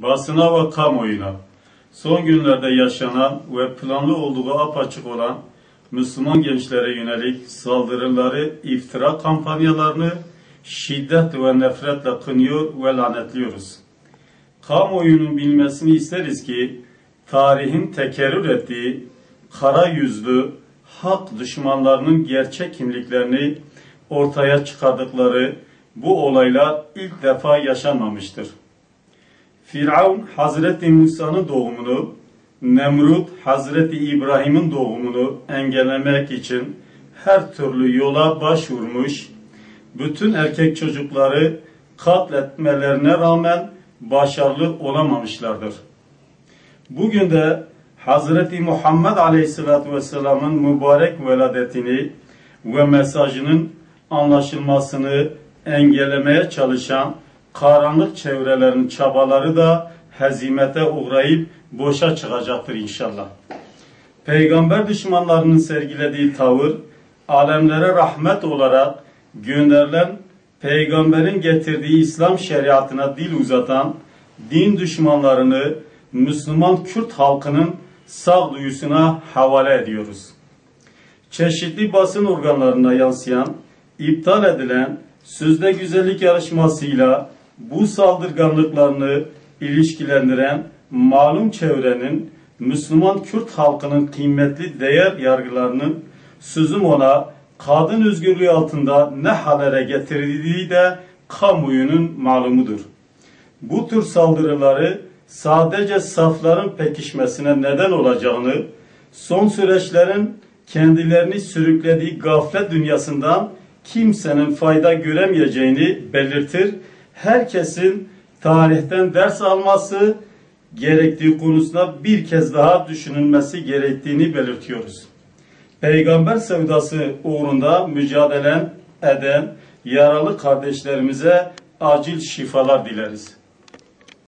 basına ve kamuoyuna son günlerde yaşanan ve planlı olduğu apaçık olan Müslüman gençlere yönelik saldırıları, iftira kampanyalarını şiddet ve nefretle kınıyor ve lanetliyoruz. Kamuoyunun bilmesini isteriz ki tarihin tekerrür ettiği kara yüzlü hak düşmanlarının gerçek kimliklerini ortaya çıkardıkları bu olaylar ilk defa yaşanmamıştır. Firavun Hazreti Musa'nın doğumunu, Nemrut Hazreti İbrahim'in doğumunu engellemek için her türlü yola başvurmuş, bütün erkek çocukları katletmelerine rağmen başarılı olamamışlardır. Bugün de Hazreti Muhammed Aleyhisselatü Vesselam'ın mübarek veladetini ve mesajının anlaşılmasını engellemeye çalışan karanlık çevrelerin çabaları da hezimete uğrayıp boşa çıkacaktır inşallah. Peygamber düşmanlarının sergilediği tavır, alemlere rahmet olarak gönderilen Peygamberin getirdiği İslam şeriatına dil uzatan din düşmanlarını Müslüman Kürt halkının sağduyusuna havale ediyoruz. Çeşitli basın organlarına yansıyan, iptal edilen sözde güzellik yarışmasıyla bu saldırganlıklarını ilişkilendiren malum çevrenin Müslüman Kürt halkının kıymetli değer yargılarının sözüm ona kadın özgürlüğü altında ne hallere getirdiği de kamuoyunun malumudur. Bu tür saldırıları sadece safların pekişmesine neden olacağını, son süreçlerin kendilerini sürüklediği gaflet dünyasından kimsenin fayda göremeyeceğini belirtir, herkesin tarihten ders alması gerektiği konusunda bir kez daha düşünülmesi gerektiğini belirtiyoruz. Peygamber sevdası uğrunda mücadele eden yaralı kardeşlerimize acil şifalar dileriz.